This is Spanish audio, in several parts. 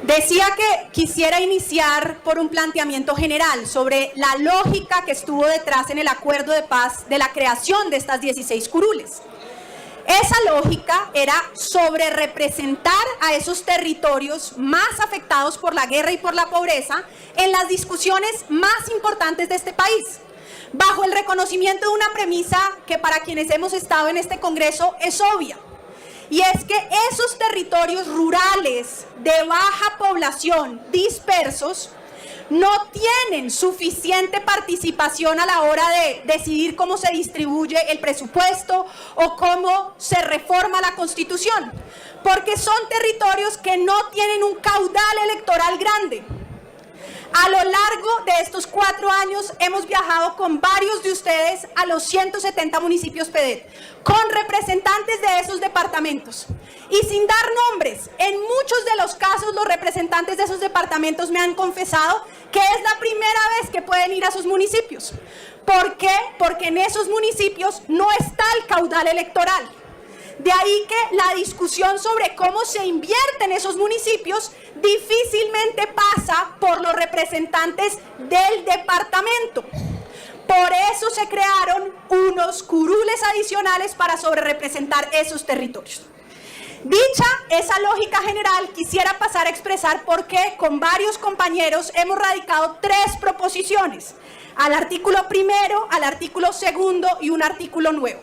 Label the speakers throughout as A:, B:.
A: Decía que quisiera iniciar por un planteamiento general sobre la lógica que estuvo detrás en el acuerdo de paz de la creación de estas 16 curules. Esa lógica era sobre representar a esos territorios más afectados por la guerra y por la pobreza en las discusiones más importantes de este país, bajo el reconocimiento de una premisa que para quienes hemos estado en este Congreso es obvia. Y es que esos territorios rurales de baja población, dispersos, no tienen suficiente participación a la hora de decidir cómo se distribuye el presupuesto o cómo se reforma la Constitución, porque son territorios que no tienen un caudal electoral grande. A lo largo de estos 4 años hemos viajado con varios de ustedes a los 170 municipios PEDET, con representantes de esos departamentos. Y sin dar nombres, en muchos de los casos los representantes de esos departamentos me han confesado que es la primera vez que pueden ir a sus municipios. ¿Por qué? Porque en esos municipios no está el caudal electoral. De ahí que la discusión sobre cómo se invierte en esos municipios difícilmente pasa por los representantes del departamento. Por eso se crearon unos curules adicionales para sobrerepresentar esos territorios. Dicha esa lógica general, quisiera pasar a expresar por qué con varios compañeros hemos radicado 3 proposiciones, al artículo 1, al artículo 2 y un artículo nuevo.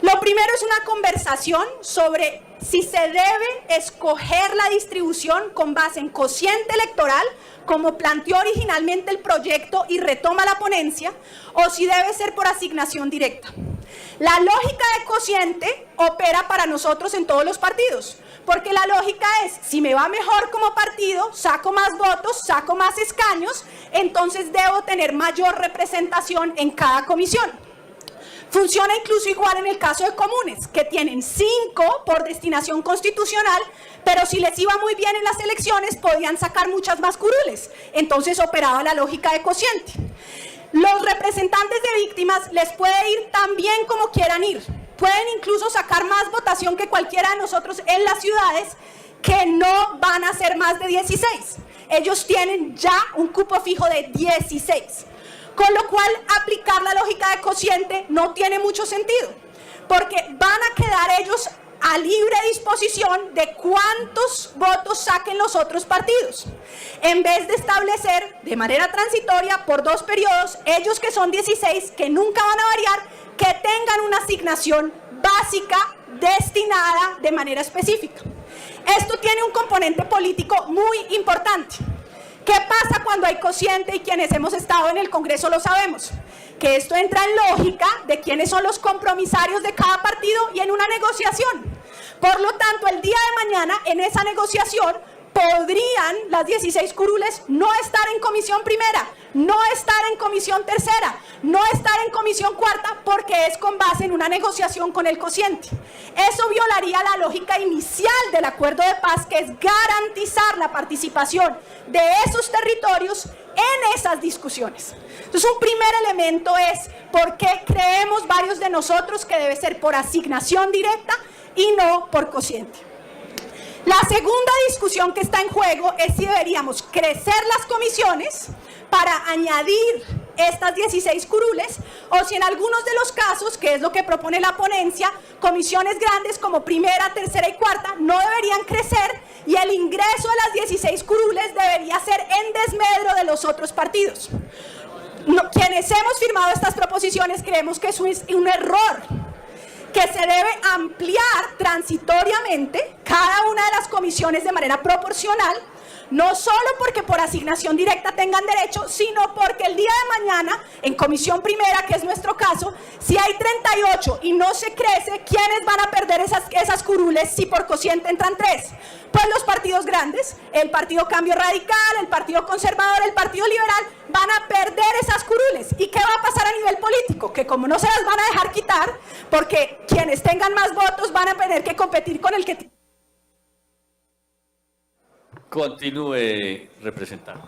A: Lo primero es una conversación sobre si se debe escoger la distribución con base en cociente electoral, como planteó originalmente el proyecto y retoma la ponencia, o si debe ser por asignación directa. La lógica de cociente opera para nosotros en todos los partidos, porque la lógica es, si me va mejor como partido, saco más votos, saco más escaños, entonces debo tener mayor representación en cada comisión. Funciona incluso igual en el caso de comunes, que tienen 5 por destinación constitucional, pero si les iba muy bien en las elecciones, podían sacar muchas más curules. Entonces operaba la lógica de cociente. Los representantes de víctimas les puede ir tan bien como quieran ir. Pueden incluso sacar más votación que cualquiera de nosotros en las ciudades, que no van a ser más de 16. Ellos tienen ya un cupo fijo de 16. Con lo cual, aplicar la lógica de cociente no tiene mucho sentido, porque van a quedar ellos a libre disposición de cuántos votos saquen los otros partidos. En vez de establecer de manera transitoria por 2 periodos, ellos que son 16, que nunca van a variar, que tengan una asignación básica destinada de manera específica. Esto tiene un componente político muy importante. ¿Qué pasa cuando hay cociente? Y quienes hemos estado en el Congreso lo sabemos, que esto entra en lógica de quiénes son los compromisarios de cada partido y en una negociación. Por lo tanto, el día de mañana en esa negociación podrían las 16 curules no estar en comisión primera, no estar en comisión tercera, no estar en comisión cuarta, porque es con base en una negociación con el cociente. Eso violaría la lógica inicial del acuerdo de paz, que es garantizar la participación de esos territorios en esas discusiones. Entonces, un primer elemento es por qué creemos varios de nosotros que debe ser por asignación directa y no por cociente. La segunda discusión que está en juego es si deberíamos crecer las comisiones para añadir estas 16 curules, o si en algunos de los casos, que es lo que propone la ponencia, comisiones grandes como primera, tercera y cuarta no deberían crecer y el ingreso de las 16 curules debería ser en desmedro de los otros partidos. Quienes hemos firmado estas proposiciones creemos que eso es un error, que se debe ampliar transitoriamente cada una de las comisiones de manera proporcional, no solo porque por asignación directa tengan derecho, sino porque el día de mañana, en comisión primera, que es nuestro caso, si hay 38 y no se crece, ¿quiénes van a perder esas curules si por cociente entran 3? Pues los partidos grandes, el Partido Cambio Radical, el Partido Conservador, el Partido Liberal, van a perder esas curules. ¿Y qué va a pasar a nivel político? Que como no se las van a dejar quitar, porque quienes tengan más votos van a tener que competir con el que...
B: Continúe, representante.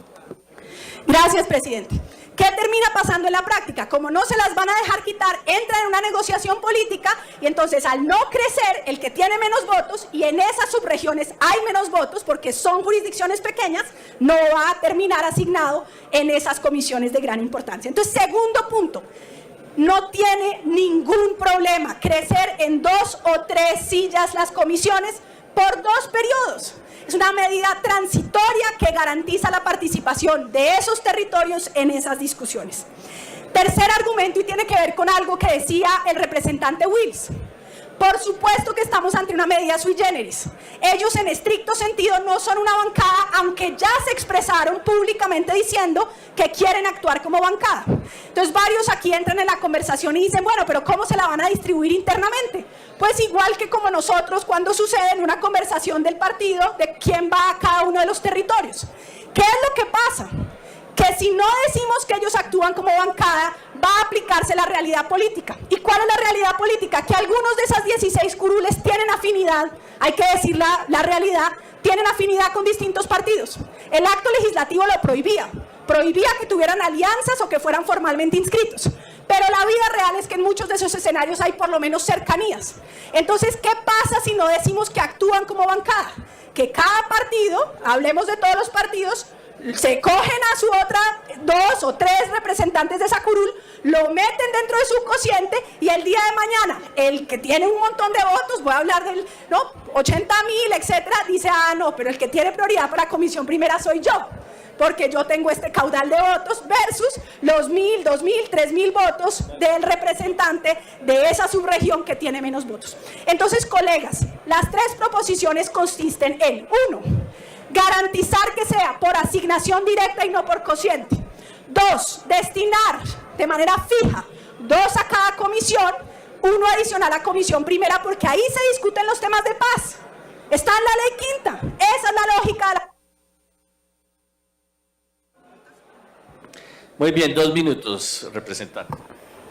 A: Gracias, presidente. ¿Qué termina pasando en la práctica? Como no se las van a dejar quitar, entran en una negociación política y entonces al no crecer el que tiene menos votos, y en esas subregiones hay menos votos porque son jurisdicciones pequeñas, no va a terminar asignado en esas comisiones de gran importancia. Entonces, segundo punto, no tiene ningún problema crecer en 2 o 3 sillas las comisiones por 2 periodos. Es una medida transitoria que garantiza la participación de esos territorios en esas discusiones. Tercer argumento, y tiene que ver con algo que decía el representante Wills. Por supuesto que estamos ante una medida sui generis. Ellos en estricto sentido no son una bancada, aunque ya se expresaron públicamente diciendo que quieren actuar como bancada. Entonces varios aquí entran en la conversación y dicen, bueno, pero ¿cómo se la van a distribuir internamente? Pues igual que como nosotros cuando sucede en una conversación del partido de quién va a cada uno de los territorios. ¿Qué es lo que pasa? Que si no decimos que ellos actúan como bancada, va a aplicarse la realidad política. ¿Y cuál es la realidad política? Que algunos de esas 16 curules tienen afinidad, hay que decir la realidad, tienen afinidad con distintos partidos. El acto legislativo lo prohibía que tuvieran alianzas o que fueran formalmente inscritos. Pero la vida real es que en muchos de esos escenarios hay por lo menos cercanías. Entonces, ¿qué pasa si no decimos que actúan como bancada? Que cada partido, hablemos de todos los partidos, se cogen a su otra 2 o 3 representantes de esa curul, lo meten dentro de su cociente y el día de mañana, el que tiene un montón de votos, voy a hablar del 80.000, etcétera, dice, no, pero el que tiene prioridad para la comisión primera soy yo, porque yo tengo este caudal de votos versus los 1.000, 2.000, 3.000 votos del representante de esa subregión que tiene menos votos. Entonces, colegas, las 3 proposiciones consisten en 1, garantizar que sea por asignación directa y no por cociente. 2, destinar de manera fija 2 a cada comisión, 1 adicional a comisión primera, porque ahí se discuten los temas de paz. Está en la ley quinta. Esa es la lógica de la...
B: Muy bien, 2 minutos, representante.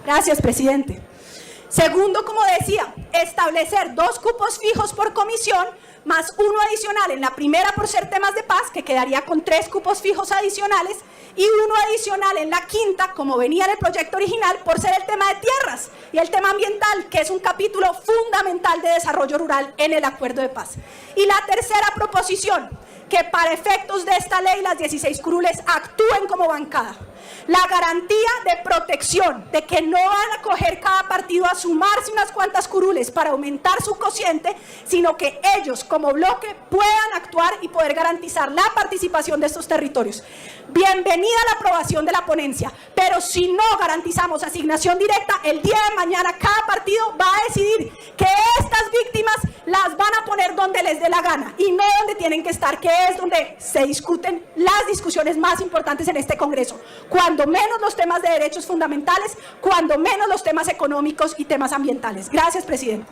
A: Gracias, presidente. Segundo, como decía, establecer 2 cupos fijos por comisión, más 1 adicional en la primera por ser temas de paz, que quedaría con 3 cupos fijos adicionales, y 1 adicional en la quinta, como venía en el proyecto original, por ser el tema de tierras y el tema ambiental, que es un capítulo fundamental de desarrollo rural en el acuerdo de paz. Y la tercera proposición, que para efectos de esta ley las 16 curules actúen como bancada. La garantía de protección, de que no van a coger cada partido a sumarse unas cuantas curules para aumentar su cociente, sino que ellos como bloque puedan actuar y poder garantizar la participación de estos territorios. Bienvenida a la aprobación de la ponencia, pero si no garantizamos asignación directa, el día de mañana cada partido va a decidir que estas víctimas las van a poner donde les dé la gana y no donde tienen que estar, que es donde se discuten las discusiones más importantes en este Congreso. Cuando menos los temas de derechos fundamentales, cuando menos los temas económicos y temas ambientales. Gracias, presidente.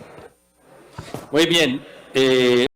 B: Muy bien.